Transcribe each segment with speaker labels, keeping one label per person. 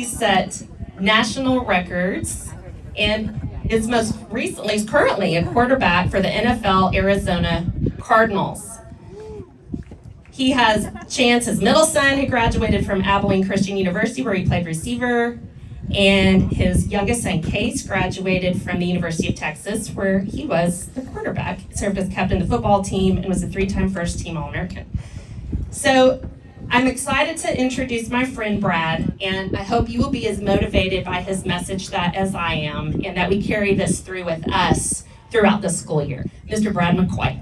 Speaker 1: He set national records and is currently a quarterback for the NFL Arizona Cardinals. He has Chance, his middle son, who graduated from Abilene Christian University, where he played receiver, and his youngest son, Case, graduated from the University of Texas, where he was the quarterback, served as captain of the football team, and was a 3-time first-team All-American. So I'm excited to introduce my friend Brad, and I hope you will be as motivated by his message as I am, and that we carry this through with us throughout the school year. Mr. Brad McCoy.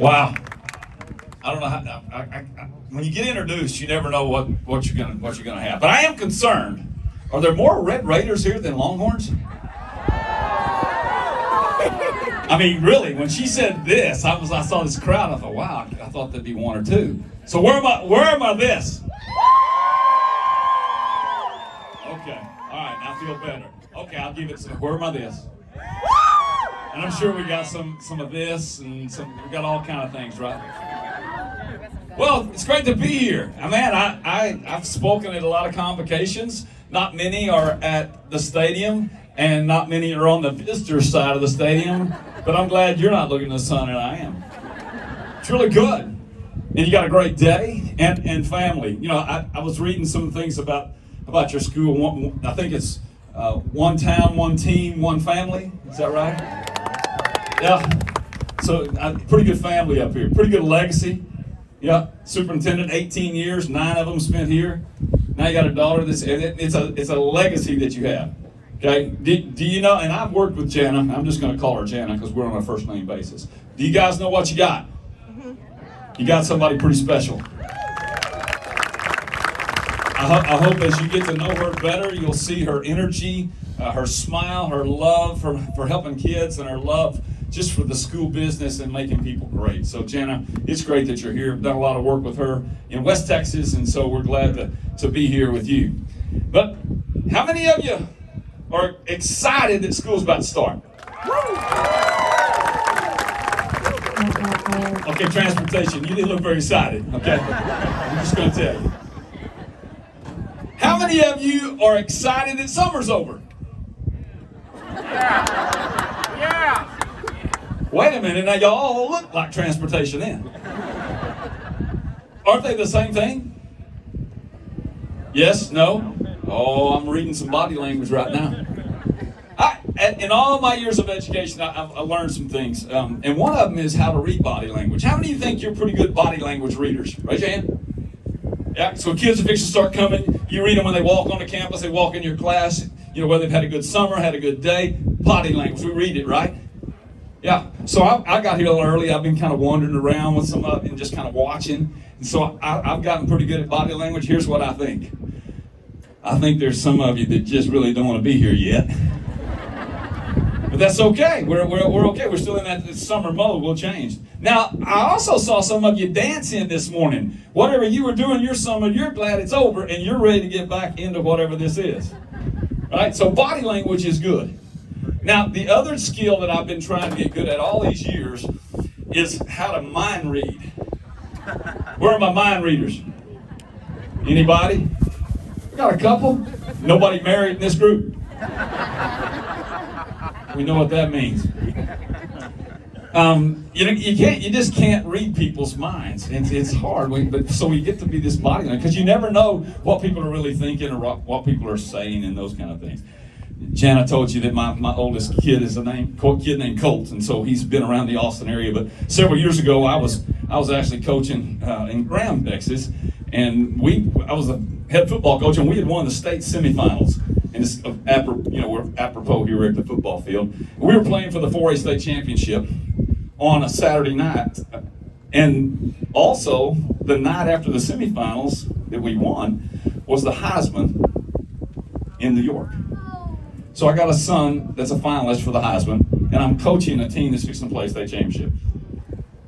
Speaker 2: Wow. I don't know how. When you get introduced, you never know what you're gonna have. But I am concerned. Are there more Red Raiders here than Longhorns? I mean, really, when she said this, I saw this crowd. I thought, wow, I thought there'd be one or two. So where am I this? Okay, all right, I feel better. Okay, I'll give it some. Where am I this? And I'm sure we got some of this, and we got all kind of things, right? Well, it's great to be here. Man, I've spoken at a lot of convocations. Not many are at the stadium, and not many are on the visitor side of the stadium. But I'm glad you're not looking at the sun, and I am. It's really good. And you got a great day and family. You know, I was reading some things about your school. I think it's one town, one team, one family. Is that right? Yeah. So pretty good family up here. Pretty good legacy. Yeah. Superintendent, 18 years, 9 of them spent here. Now you got a daughter. It's a legacy that you have. Okay. Do you know? And I've worked with Jana. I'm just going to call her Jana because we're on a first name basis. Do you guys know what you got? You got somebody pretty special. I hope as you get to know her better, you'll see her energy, her smile, her love for helping kids, and her love just for the school business and making people great. So Jana, it's great that you're here. I've done a lot of work with her in West Texas, and so we're glad to be here with you. But how many of you are excited that school's about to start? Okay, transportation, you didn't look very excited, okay? I'm just going to tell you. How many of you are excited that summer's over? Yeah. Wait a minute, now y'all all look like transportation then. Aren't they the same thing? Yes? No? Oh, I'm reading some body language right now. In all my years of education, I learned some things. And one of them is how to read body language. How many of you think you're pretty good body language readers? Raise your hand. Yeah, so kids are fixing to start coming. You read them when they walk on the campus, they walk in your class, you know, whether they've had a good summer, had a good day. Body language, we read it, right? Yeah, so I got here a little early. I've been kind of wandering around with some of it and just kind of watching. And so I've gotten pretty good at body language. Here's what I think. I think there's some of you that just really don't want to be here yet. But that's okay. We're okay. We're still in that summer mode. We'll change. Now, I also saw some of you dancing this morning. Whatever you were doing your summer, you're glad it's over and you're ready to get back into whatever this is. Right? So body language is good. Now, the other skill that I've been trying to get good at all these years is how to mind read. Where are my mind readers? Anybody? We got a couple. Nobody married in this group. We know what that means. You just can't read people's minds. It's hard, but so we get to be this body language because you never know what people are really thinking or what people are saying and those kind of things. Jana told you that my oldest kid is a kid named Colt, and so he's been around the Austin area. But several years ago, I was actually coaching in Graham, Texas, and I was a head football coach, and we had won the state semifinals. And it's we're apropos here at the football field. We were playing for the 4A state championship on a Saturday night, and also the night after the semifinals that we won was the Heisman in New York. So I got a son that's a finalist for the Heisman, and I'm coaching a team that's fixing to play a state championship.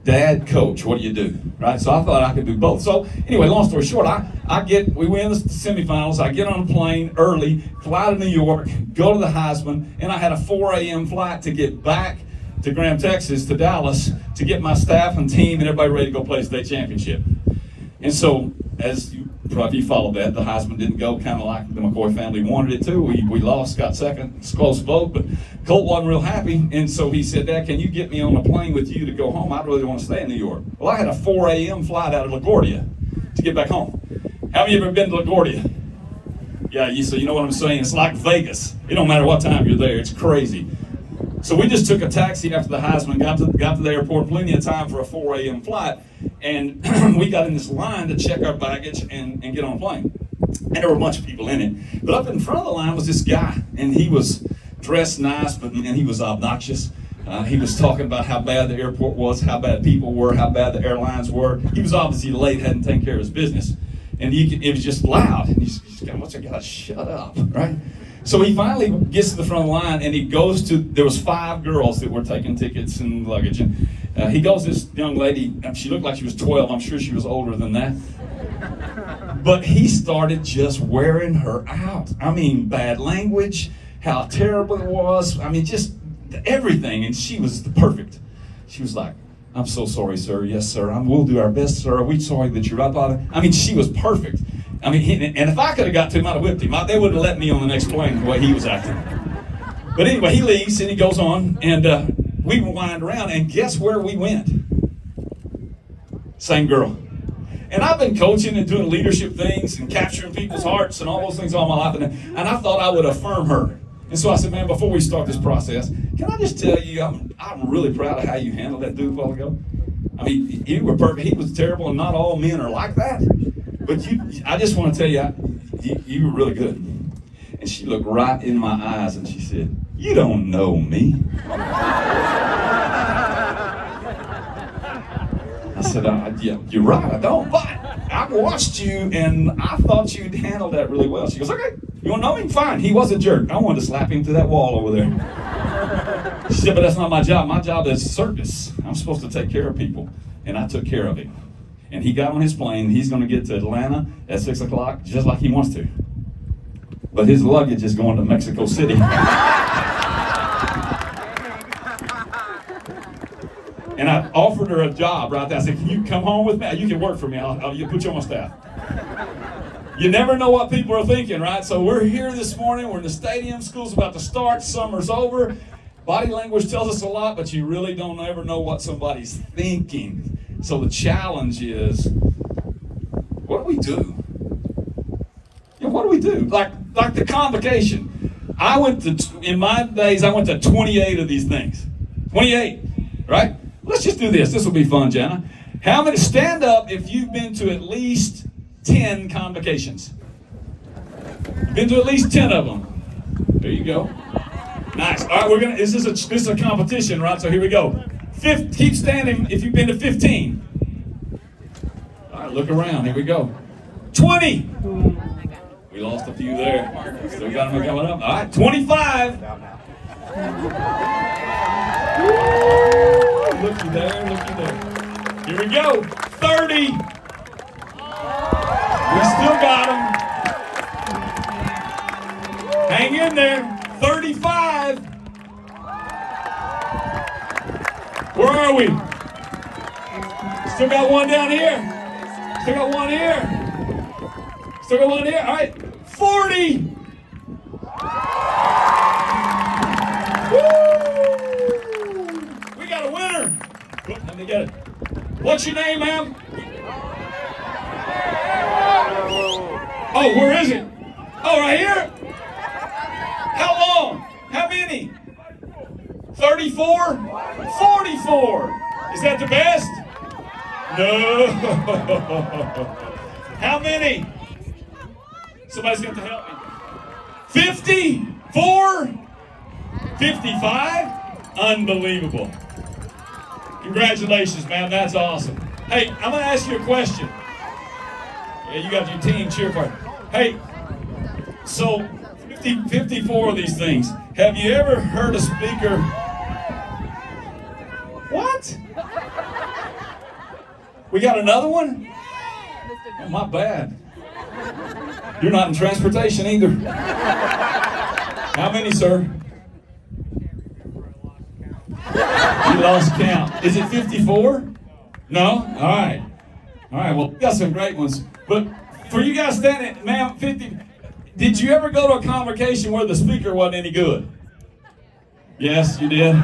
Speaker 2: Dad, coach, what do you do? Right? So I thought I could do both. So anyway, long story short, we win the semifinals. I get on a plane early, fly to New York, go to the Heisman, and I had a 4 a.m. flight to get back to Graham, Texas, to Dallas, to get my staff and team and everybody ready to go play the state championship. And so, as you probably followed that, the Heisman didn't go kind of like the McCoy family wanted it to. We lost, got second. It's a close vote, but Colt wasn't real happy. And so he said, Dad, can you get me on a plane with you to go home? I really want to stay in New York. Well, I had a 4 a.m. flight out of LaGuardia to get back home. Have you ever been to LaGuardia? Yeah, so you know what I'm saying? It's like Vegas. It don't matter what time you're there. It's crazy. So we just took a taxi after the Heisman, got to the airport, plenty of time for a 4 a.m. flight, and we got in this line to check our baggage and get on a plane. And there were a bunch of people in it. But up in front of the line was this guy, and he was dressed nice, and he was obnoxious. He was talking about how bad the airport was, how bad people were, how bad the airlines were. He was obviously late, hadn't taken care of his business. And it was just loud. And he's going, what's a guy? Shut up, right? So he finally gets to the front of the line, and he goes to, there was 5 girls that were taking tickets and luggage. And he goes to this young lady, she looked like she was 12. I'm sure she was older than that. But he started just wearing her out. I mean, bad language, how terrible it was. I mean, just everything. And she was perfect. She was like, I'm so sorry, sir. Yes, sir. We'll do our best, sir. Are we sorry that you're up on it? I mean, she was perfect. I mean, and if I could have got to him, I'd have whipped him. They wouldn't have let me on the next plane the way he was acting. But anyway, he leaves and he goes on, and we wind around, and guess where we went? Same girl. And I've been coaching and doing leadership things and capturing people's hearts and all those things all my life, and I thought I would affirm her. And so I said, man, before we start this process, can I just tell you, I'm really proud of how you handled that dude a while ago. I mean, you were perfect. He was terrible, and not all men are like that. But I just want to tell you, you were really good. And she looked right in my eyes, and she said, you don't know me. I said, yeah, you're right, I don't. But I watched you, and I thought you'd handled that really well. She goes, okay, you want to know him? Fine. He was a jerk. I wanted to slap him through that wall over there. She said, but that's not my job. My job is service. I'm supposed to take care of people. And I took care of him. And he got on his plane. He's going to get to Atlanta at 6 o'clock, just like he wants to. But his luggage is going to Mexico City. And I offered her a job right there. I said, can you come home with me? You can work for me. I'll put you on my staff. You never know what people are thinking, right? So we're here this morning. We're in the stadium. School's about to start. Summer's over. Body language tells us a lot, but you really don't ever know what somebody's thinking. So the challenge is, what do we do? What do we do? Like the Convocation. In my days, I went to 28 of these things. 28, right? Let's just do this. This will be fun, Jana. How many, stand up if you've been to at least 10 convocations. Been to at least 10 of them. There you go. Nice. All right, this is a competition, right? So here we go. Keep standing if you've been to 15. All right, look around. Here we go. 20. We lost a few there. Still got them coming up. All right, 25. Looky there. Here we go. 30. We still got them. Hang in there. 35. Where are we? Still got one down here. Still got one here. Still got one here. All right. 40. Woo! We got a winner. Let me get it. What's your name, ma'am? Oh, where is it? Oh, right here? How long? How many? 34? 44. Is that the best? No. How many? Somebody's got to help me. 54? 55? Unbelievable. Congratulations, man. That's awesome. Hey, I'm going to ask you a question. Yeah, you got your team cheer for it. Hey, so 54 of these things. Have you ever heard a speaker? What? We got another one? Oh, my bad. You're not in transportation either. How many, sir? You lost count. Is it 54? No? All right. All right, well, we got some great ones. But for you guys standing, ma'am, 50, did you ever go to a convocation where the speaker wasn't any good? Yes, you did?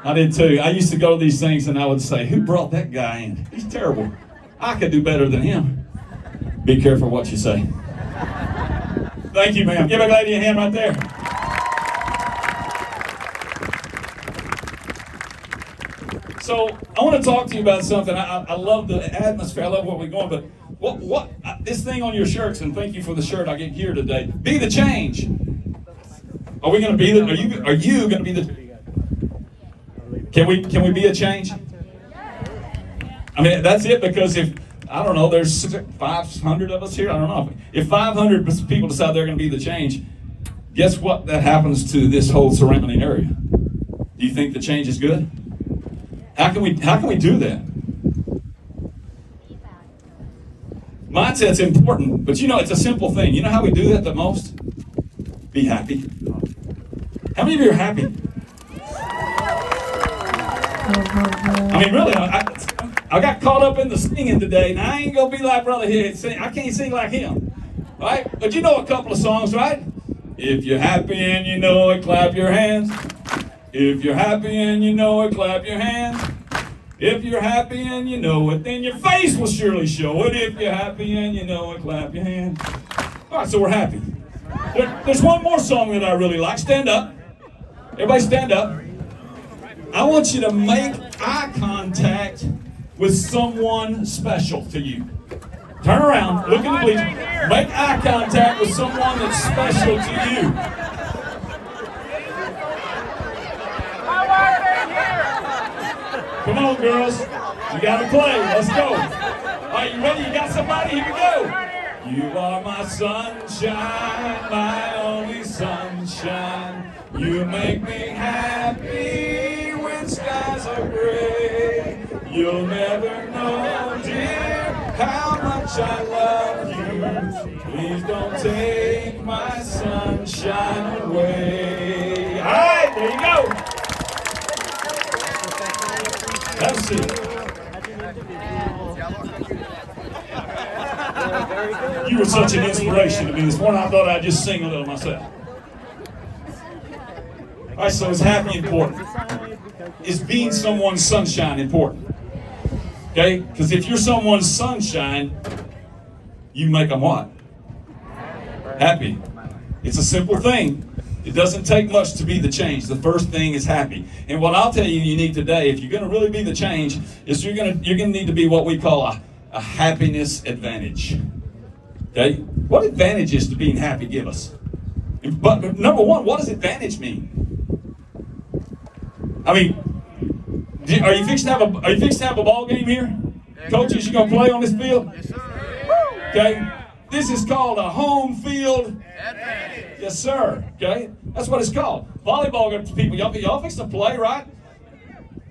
Speaker 2: I did too. I used to go to these things and I would say, who brought that guy in? He's terrible. I could do better than him. Be careful what you say. Thank you, ma'am. Give a lady a hand right there. So I want to talk to you about something. I love the atmosphere. I love where we're going. But what this thing on your shirts, and thank you for the shirt I get here today. Be the change. Are we going to be the? Are you going to be the? Can we be a change? I mean, that's it, because if, I don't know, there's 500 of us here, I don't know. If 500 people decide they're going to be the change, guess what that happens to this whole surrounding area? Do you think the change is good? How can we do that? Mindset's important, but you know, it's a simple thing. You know how we do that the most? Be happy. How many of you are happy? I mean, really, I got caught up in the singing today, and I ain't gonna be like Brother here. I can't sing like him, right? But you know a couple of songs, right? If you're happy and you know it, clap your hands. If you're happy and you know it, clap your hands. If you're happy and you know it, then your face will surely show it. If you're happy and you know it, clap your hands. All right, so we're happy. There's one more song that I really like. Stand up. Everybody stand up. I want you to make eye contact with someone special to you. Turn around, look in the bleachers. Make eye contact with someone that's special to you. Come on, girls. You gotta play. Let's go. Are you ready? You got somebody? Here we go. You are my sunshine, my only sunshine. You make me happy when skies are gray. You'll never know, dear, how much I love you. Please don't take my sunshine away. All right, there you go. Have a seat. You were such an inspiration to me this morning. I thought I'd just sing a little myself. All right, so is happy important? Is being someone's sunshine important? Okay? Because if you're someone's sunshine, you make them what? Happy. It's a simple thing. It doesn't take much to be the change. The first thing is happy. And what I'll tell you need today, if you're going to really be the change, is you're going to need to be what we call a happiness advantage. Okay? What advantages do being happy give us? But number one, what does advantage mean? I mean, are you fixing to have a ball game here? Coaches, you gonna play on this field?
Speaker 3: Yes, sir.
Speaker 2: Okay? This is called a home field advantage. Yes, sir. Okay? That's what it's called. Volleyball people, y'all fix to play, right?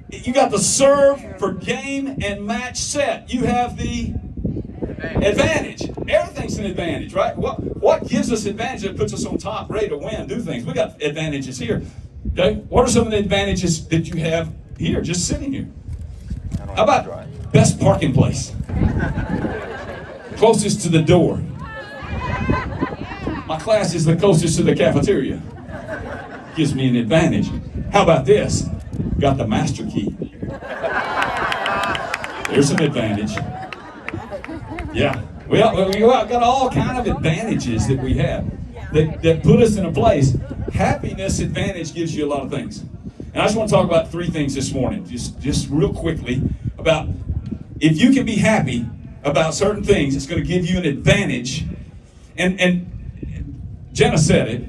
Speaker 2: You got the serve for game and match set. You have the advantage. Everything's an advantage, right? What gives us advantage that puts us on top, ready to win, do things? We got advantages here. Okay? What are some of the advantages that you have here, just sitting here? How about best parking place? Closest to the door. My class is the closest to the cafeteria. Gives me an advantage. How about this? Got the master key. There's an advantage. Yeah. We got all kind of advantages that we have that put us in a place. Happiness advantage gives you a lot of things. And I just want to talk about three things this morning, just real quickly, about if you can be happy about certain things, it's going to give you an advantage. And Jenna said it.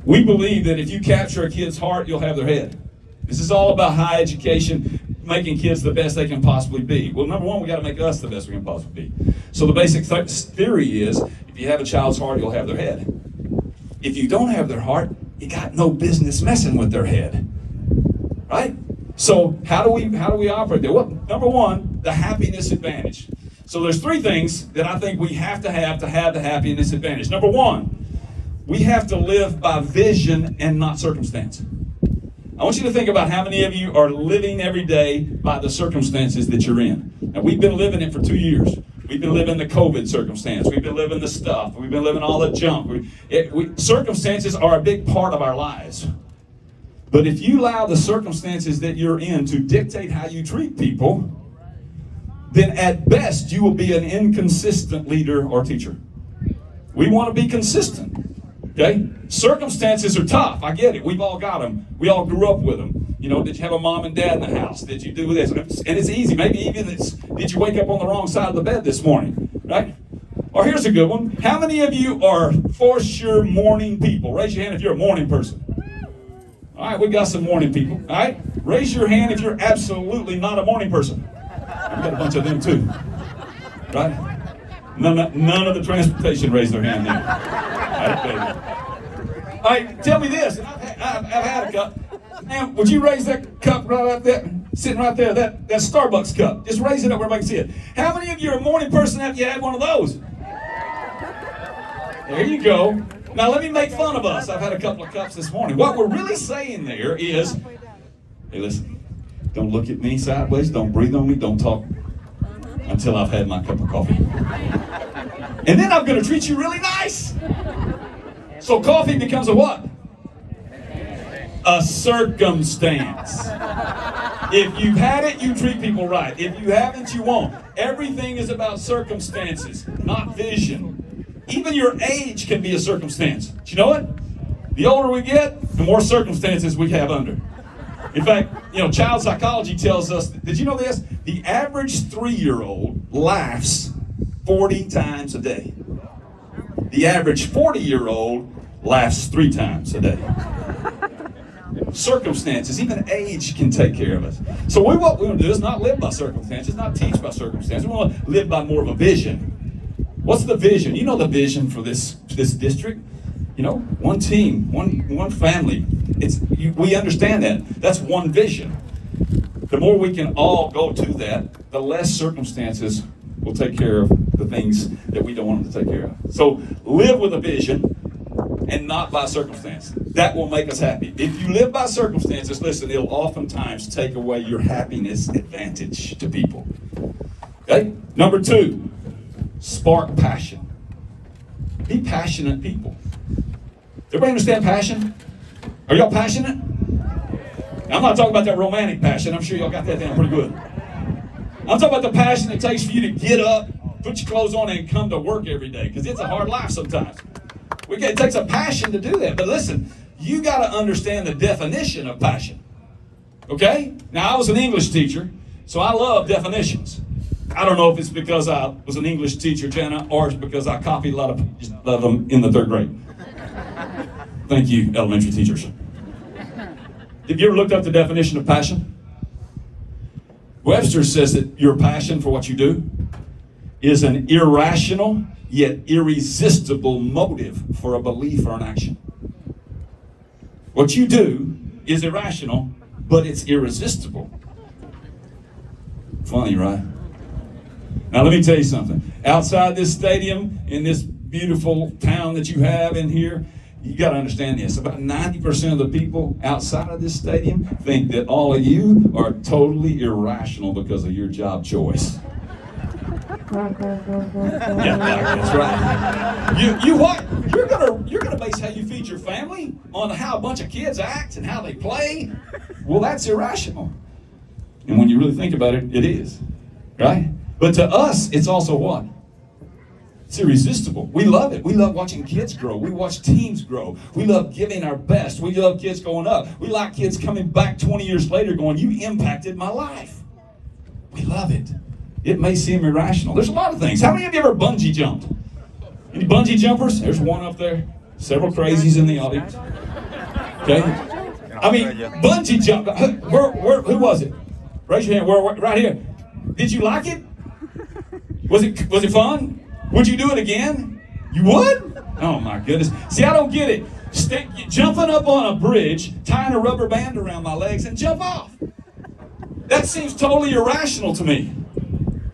Speaker 2: We believe that if you capture a kid's heart, you'll have their head. This is all about high education, making kids the best they can possibly be. Well, number one, we got to make us the best we can possibly be. So the basic theory is, if you have a child's heart, you'll have their head. If you don't have their heart, you got no business messing with their head, right? So how do we operate there? Well, number one, the happiness advantage. So there's three things that I think we have to have the happiness advantage. Number one, we have to live by vision and not circumstance. I want you to think about how many of you are living every day by the circumstances that you're in. Now, we've been living it for 2 years. We've been living the COVID circumstance. We've been living the stuff. We've been living all the junk. Circumstances are a big part of our lives. But if you allow the circumstances that you're in to dictate how you treat people, then at best you will be an inconsistent leader or teacher. We want to be consistent. Okay? Circumstances are tough. I get it. We've all got them. We all grew up with them. You know, did you have a mom and dad in the house? Did you do this? And it's easy. Maybe even did you wake up on the wrong side of the bed this morning? Right? Or here's a good one. How many of you are for sure morning people? Raise your hand if you're a morning person. All right, we got some morning people. All right? Raise your hand if you're absolutely not a morning person. We've got a bunch of them too. Right? None of the transportation raised their hand there. All right, tell me this. I've had a cup. Man, would you raise that cup right up there, sitting right there, that Starbucks cup? Just raise it up where everybody can see it. How many of you are a morning person after you had one of those? There you go. Now let me make fun of us. I've had a couple of cups this morning. What we're really saying there is, hey, listen, don't look at me sideways, don't breathe on me, don't talk until I've had my cup of coffee. And then I'm going to treat you really nice. So coffee becomes a what? A circumstance. If you've had it, you treat people right. If you haven't, you won't. Everything is about circumstances, not vision. Even your age can be a circumstance. Do you know it? The older we get, the more circumstances we have under. In fact, you know, child psychology tells us, did you know this? The average 3-year-old laughs 40 times a day. The average 40-year-old laughs 3 times a day. Circumstances, even age can take care of us. So what we want to do is not live by circumstances, not teach by circumstances. We want to live by more of a vision. What's the vision? You know the vision for this district? You know, one team, one family. We understand that. That's one vision. The more we can all go to that, the less circumstances will take care of the things that we don't want them to take care of. So live with a vision and not by circumstance. That will make us happy. If you live by circumstances, listen, it'll oftentimes take away your happiness advantage to people. Okay? Number 2, spark passion. Be passionate people. Everybody understand passion? Are y'all passionate? I'm not talking about that romantic passion. I'm sure y'all got that down pretty good. I'm talking about the passion it takes for you to get up, put your clothes on, and come to work every day. Because it's a hard life sometimes. It takes a passion to do that. But listen, you got to understand the definition of passion. Okay? Now, I was an English teacher, so I love definitions. I don't know if it's because I was an English teacher, Jenna, or it's because I copied a lot of them in the 3rd grade. Thank you, elementary teachers. Have you ever looked up the definition of passion? Webster says that your passion for what you do is an irrational yet irresistible motive for a belief or an action. What you do is irrational, but it's irresistible. Funny, right? Now let me tell you something. Outside this stadium, in this beautiful town that you have in here, you got to understand this. About 90% of the people outside of this stadium think that all of you are totally irrational because of your job choice. Yeah, that's right. You what? You're gonna base how you feed your family on how a bunch of kids act and how they play. Well, that's irrational. And when you really think about it, it is, right? But to us, it's also what? It's irresistible. We love it. We love watching kids grow. We watch teams grow. We love giving our best. We love kids going up. We like kids coming back 20 years later going, you impacted my life. We love it. It may seem irrational. There's a lot of things. How many of you ever bungee jumped? Any bungee jumpers? There's one up there. Several crazies in the audience. Okay? I mean, bungee jump. Who was it? Raise your hand. Right here. Did you like it? Was it fun? Would you do it again? You would? Oh my goodness. See, I don't get it. Jumping up on a bridge, tying a rubber band around my legs and jump off. That seems totally irrational to me.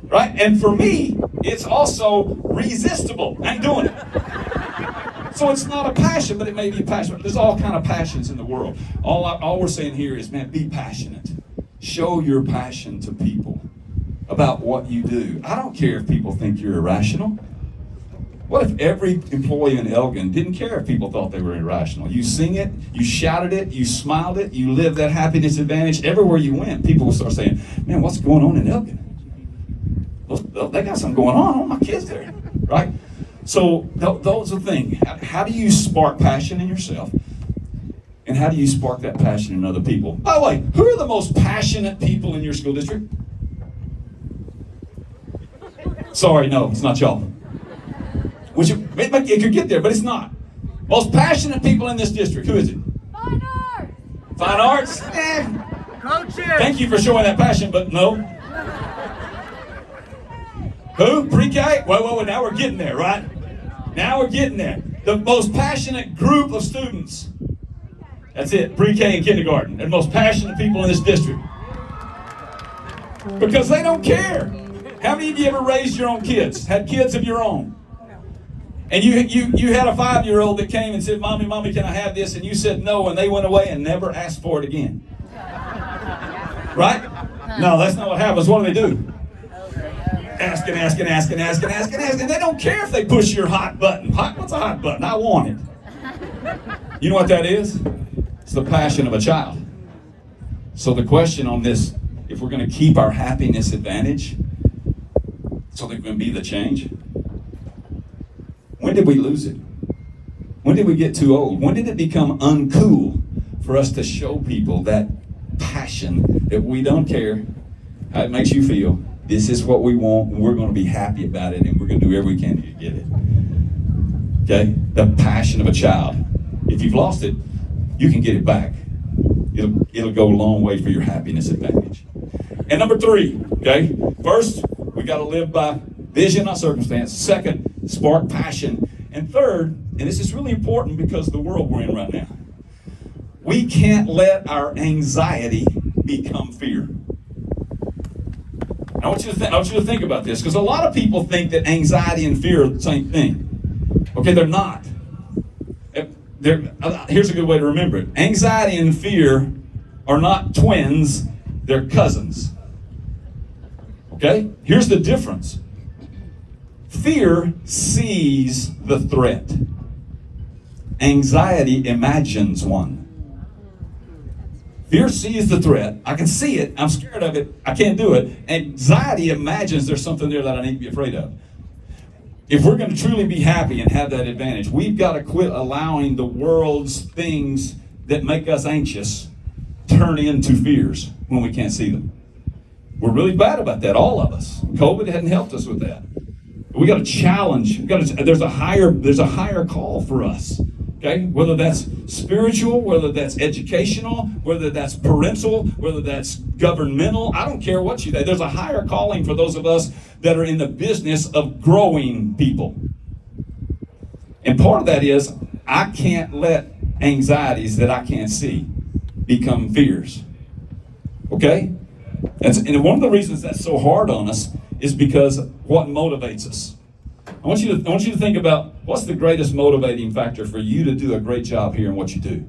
Speaker 2: Right? And for me, it's also resistible. I ain't doing it. So it's not a passion, but it may be a passion. There's all kind of passions in the world. All we're saying here is, man, be passionate. Show your passion to people about what you do. I don't care if people think you're irrational. What if every employee in Elgin didn't care if people thought they were irrational? You sing it, you shouted it, you smiled it, you lived that happiness advantage. Everywhere you went, people will start saying, man, what's going on in Elgin? They got something going on. All my kids there, right? So those are the things. How do you spark passion in yourself? And how do you spark that passion in other people? By the way, who are the most passionate people in your school district? Sorry, no, it's not y'all. It could get there, but it's not. Most passionate people in this district, who is it?
Speaker 3: Fine arts.
Speaker 2: Fine arts?
Speaker 3: Coaches.
Speaker 2: Thank you for showing that passion, but no. Who? Pre-K? Well, now we're getting there, right? Now we're getting there. The most passionate group of students. That's it, pre-K and kindergarten. They're the most passionate people in this district. Because they don't care. How many of you ever raised your own kids? Had kids of your own? And you had a 5-year-old that came and said, Mommy, can I have this? And you said no, and they went away and never asked for it again. Right? No, that's not what happens. What do they do? Ask. They don't care if they push your hot button. What's a hot button? I want it. You know what that is? It's the passion of a child. So the question on this, if we're going to keep our happiness advantage, so that we can be the change, when did we lose it? When did we get too old? When did it become uncool for us to show people that passion, that we don't care how it makes you feel? This is what we want, and we're going to be happy about it, and we're going to do everything we can to get it. Okay? The passion of a child. If you've lost it, you can get it back. It'll go a long way for your happiness advantage. And number 3, okay? First, we got to live by vision, not circumstance. Second, spark passion. And third, and this is really important because of the world we're in right now, we can't let our anxiety become fear. I want you to think about this, because a lot of people think that anxiety and fear are the same thing. Okay, they're not. Here's a good way to remember it. Anxiety and fear are not twins, they're cousins. Okay? Here's the difference. Fear sees the threat. Anxiety imagines one. Fear sees the threat. I can see it. I'm scared of it. I can't do it. Anxiety imagines there's something there that I need to be afraid of. If we're going to truly be happy and have that advantage, we've got to quit allowing the world's things that make us anxious turn into fears when we can't see them. We're really bad about that, all of us. COVID hadn't helped us with that. We got to challenge. There's a higher call for us. Okay, whether that's spiritual, whether that's educational, whether that's parental, whether that's governmental, I don't care what you say. There's a higher calling for those of us that are in the business of growing people. And part of that is I can't let anxieties that I can't see become fears. Okay? And one of the reasons that's so hard on us is because what motivates us. I want you to think about what's the greatest motivating factor for you to do a great job here in what you do.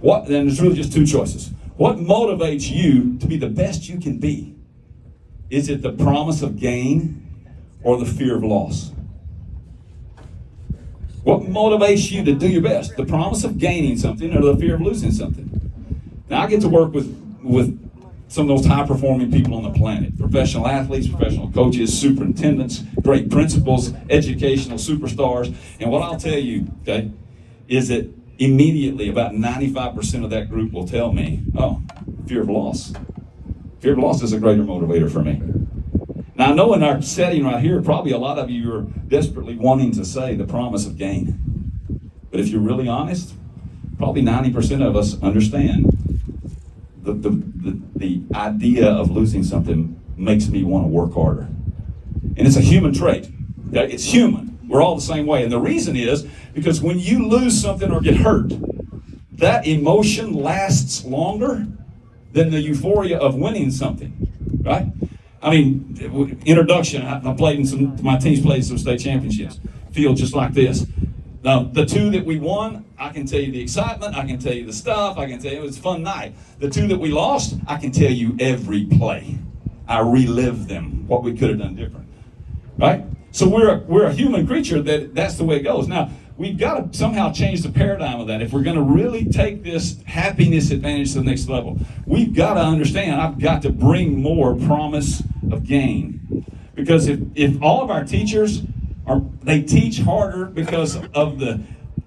Speaker 2: Then there's really just 2 choices. What motivates you to be the best you can be? Is it the promise of gain or the fear of loss? What motivates you to do your best? The promise of gaining something or the fear of losing something? Now I get to work with some of those high-performing people on the planet. Professional athletes, professional coaches, superintendents, great principals, educational superstars. And what I'll tell you, okay, is that immediately about 95% of that group will tell me, oh, fear of loss. Fear of loss is a greater motivator for me. Now I know in our setting right here, probably a lot of you are desperately wanting to say the promise of gain. But if you're really honest, probably 90% of us understand the idea of losing something makes me want to work harder. And it's a human trait. Okay? It's human. We're all the same way. And the reason is because when you lose something or get hurt, that emotion lasts longer than the euphoria of winning something. Right? I mean, introduction, I played in my teams played some state championships. Feel just like this. The two that we won, I can tell you the excitement, I can tell you the stuff, I can tell you it was a fun night. The two that we lost, I can tell you every play. I relive them, what we could have done different, right? So we're a human creature that's the way it goes. Now, we've got to somehow change the paradigm of that. If we're going to really take this happiness advantage to the next level, we've got to understand, I've got to bring more promise of gain. Because if all of our teachers they teach harder because of the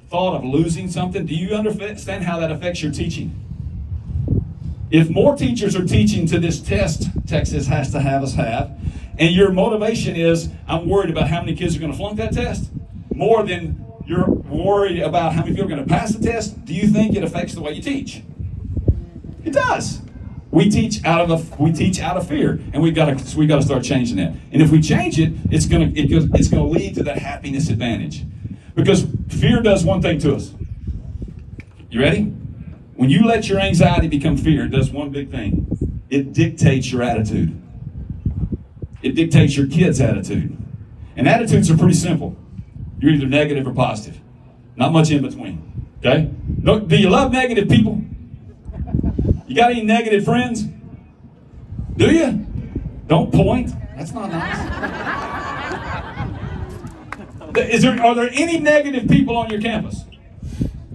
Speaker 2: thought of losing something, do you understand how that affects your teaching? If more teachers are teaching to this test Texas has to have us have, and your motivation is, I'm worried about how many kids are going to flunk that test, more than you're worried about how many people are going to pass the test, do you think it affects the way you teach? It does. We teach out of fear, and we've got to start changing that. And if we change it, it's going to lead to that happiness advantage, because fear does one thing to us. You ready? When you let your anxiety become fear, it does one big thing. It dictates your attitude. It dictates your kid's attitude. And attitudes are pretty simple. You're either negative or positive. Not much in between. Okay? Do you love negative people? You got any negative friends? Do you? Don't point. That's not nice. Are there any negative people on your campus?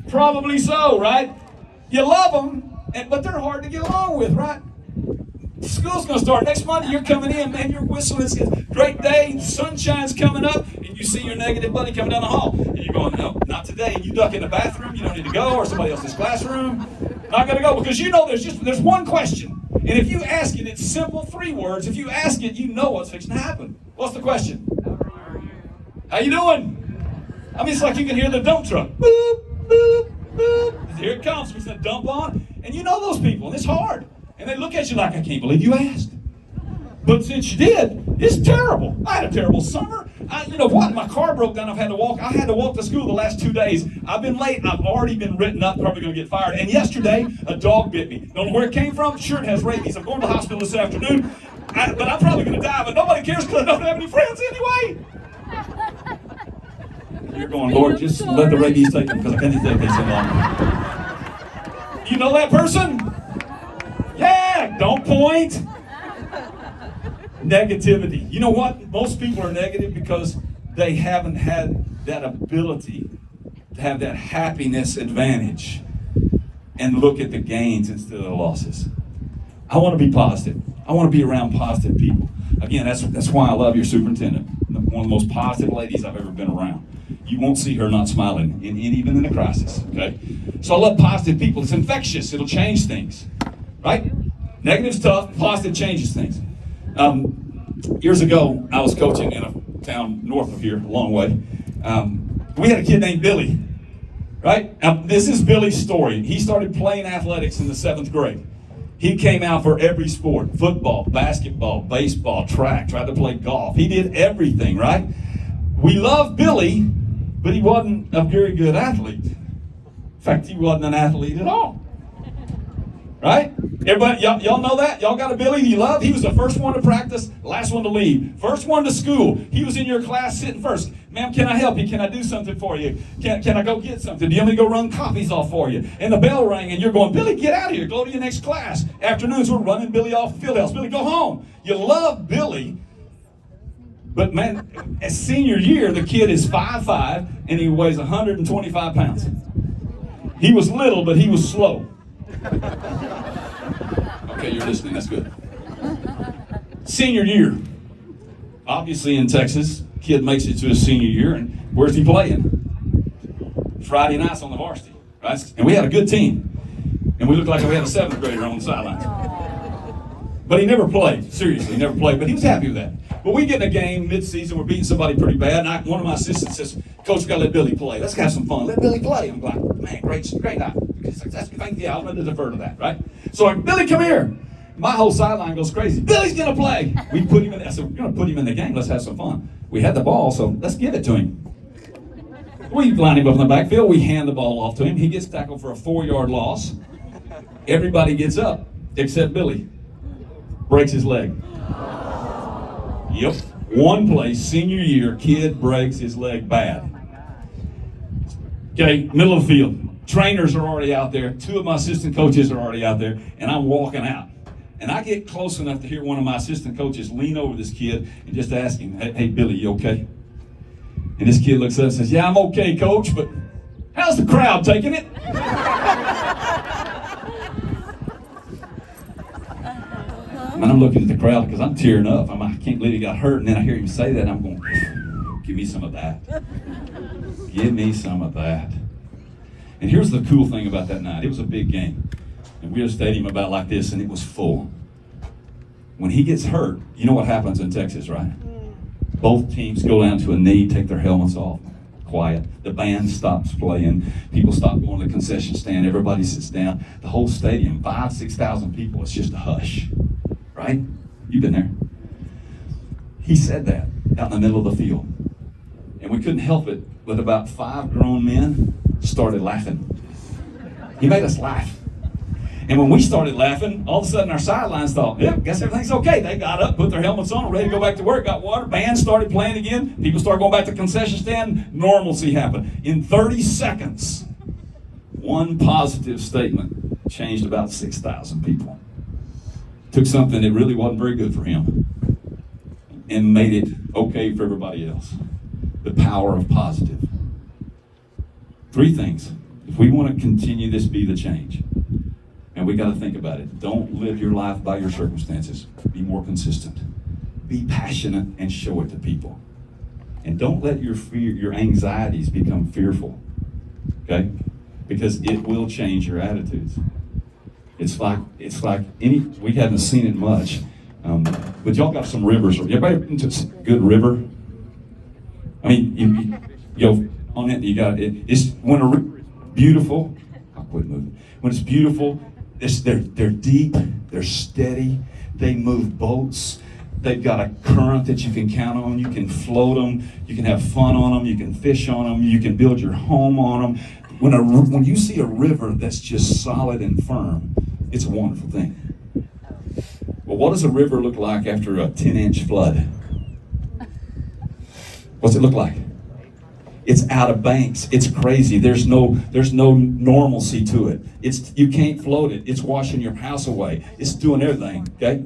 Speaker 2: Probably so, right? You love them, but they're hard to get along with, right? School's going to start next Monday. You're coming in, man. You're whistling. It's a great day. Sunshine's coming up, and you see your negative buddy coming down the hall, and you're going, no, not today. And you duck in the bathroom. You don't need to go, or somebody else's classroom. Not going to go, because you know there's one question, and if you ask it, it's simple, 3 words. If you ask it, you know what's fixing to happen. What's the question? How you doing? I mean, it's like you can hear the dump truck. Boop, boop, boop. Here it comes. We're going to dump on, and you know those people, and it's hard. And they look at you like, I can't believe you asked. But since you did, it's terrible. I had a terrible summer. You know what? My car broke down. I had to walk to school the last 2 days. I've been late. I've already been written up. Probably going to get fired. And yesterday, a dog bit me. Don't know where it came from. Sure, it has rabies. I'm going to the hospital this afternoon. But I'm probably going to die. But nobody cares because I don't have any friends anyway. You're going, Lord, just let the rabies take them because I can't take this any longer. You know that person? Yeah, don't point. Negativity. You know what? Most people are negative because they haven't had that ability to have that happiness advantage and look at the gains instead of the losses. I want to be positive. I want to be around positive people. Again, that's why I love your superintendent. One of the most positive ladies I've ever been around. You won't see her not smiling, even in a crisis. Okay? So I love positive people. It's infectious. It'll change things. Right? Negative's tough, positive changes things. Years ago, I was coaching in a town north of here, a long way. We had a kid named Billy, right? This is Billy's story. He started playing athletics in the 7th grade. He came out for every sport, football, basketball, baseball, track, tried to play golf. He did everything, right? We loved Billy, but he wasn't a very good athlete. In fact, he wasn't an athlete at all. Right? Everybody, y'all know that? Y'all got a Billy you love? He was the first one to practice, last one to leave. First one to school. He was in your class sitting first. Ma'am, can I help you? Can I do something for you? Can I go get something? Do you want me to go run copies off for you? And the bell rang and you're going, Billy, get out of here. Go to your next class. Afternoons, we're running Billy off the field house. Billy, go home. You love Billy. But man, as senior year, the kid is 5'5", and he weighs 125 pounds. He was little, but he was slow. Okay, you're listening. That's good. Senior year. Obviously in Texas, kid makes it to his senior year, and where's he playing? Friday nights on the varsity, right? And we had a good team. And we looked like we had a 7th grader on the sidelines. But he never played. Seriously, he never played. But he was happy with that. But we get in a game mid-season, we're beating somebody pretty bad, and one of my assistants says, Coach, we got to let Billy play. Let's have some fun. Let Billy play. I'm like, man, great night. I'm going to defer to that, right? So I'm, Billy, come here. My whole sideline goes crazy. Billy's going to play. We put him in. I said, we're going to put him in the game. Let's have some fun. We had the ball, so let's give it to him. We line him up in the backfield. We hand the ball off to him. He gets tackled for a 4-yard loss. Everybody gets up except Billy. Breaks his leg. Yep. One play, senior year, kid breaks his leg bad. Okay, middle of the field. Trainers are already out there. 2 of my assistant coaches are already out there, and I'm walking out. And I get close enough to hear one of my assistant coaches lean over this kid and just ask him, hey Billy, you okay? And this kid looks up and says, yeah, I'm okay, coach, but how's the crowd taking it? And I'm looking at the crowd because I'm tearing up. I can't believe he got hurt. And then I hear him say that, and I'm going, give me some of that. Give me some of that. And here's the cool thing about that night. It was a big game. And we had a stadium about like this, and it was full. When he gets hurt, you know what happens in Texas, right? Both teams go down to a knee, take their helmets off. Quiet. The band stops playing. People stop going to the concession stand. Everybody sits down. The whole stadium, 5,000-6,000 people, it's just a hush. Right? You've been there. He said that out in the middle of the field. And we couldn't help it, but about 5 grown men started laughing. He made us laugh. And when we started laughing, all of a sudden our sidelines thought, yeah, guess everything's okay. They got up, put their helmets on, ready to go back to work, got water, band started playing again, people started going back to the concession stand, normalcy happened. In 30 seconds, one positive statement changed about 6,000 people. Took something that really wasn't very good for him and made it okay for everybody else. The power of positive. 3 things. If we want to continue this be the change, and we got to think about it. Don't live your life by your circumstances. Be more consistent. Be passionate and show it to people. And don't let your fear, your anxieties become fearful. Okay? Because it will change your attitudes. It's like we haven't seen it much, but y'all got some rivers. Everybody been to a good river? I mean, you on it. You got it. It's when a river is beautiful. I'll quit moving. When it's beautiful, they're deep. They're steady. They move boats. They've got a current that you can count on. You can float them. You can have fun on them. You can fish on them. You can build your home on them. When you see a river that's just solid and firm, it's a wonderful thing. Well, what does a river look like after a 10-inch flood? What's it look like? It's out of banks. It's crazy. There's no normalcy to it. You can't float it. It's washing your house away. It's doing everything. Okay?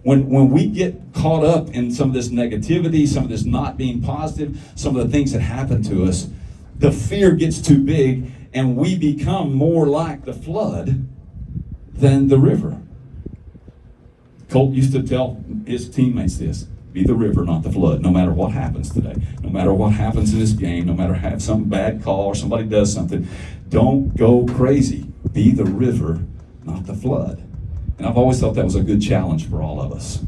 Speaker 2: When we get caught up in some of this negativity, some of this not being positive, some of the things that happen to us, the fear gets too big, and we become more like the flood than the river. Colt used to tell his teammates this: be the river, not the flood, no matter what happens today. No matter what happens in this game, no matter have some bad call or somebody does something, don't go crazy. Be the river, not the flood. And I've always thought that was a good challenge for all of us.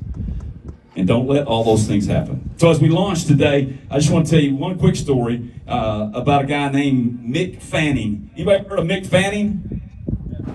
Speaker 2: And don't let all those things happen. So as we launch today, I just want to tell you one quick story about a guy named Mick Fanning. Anybody heard of Mick Fanning?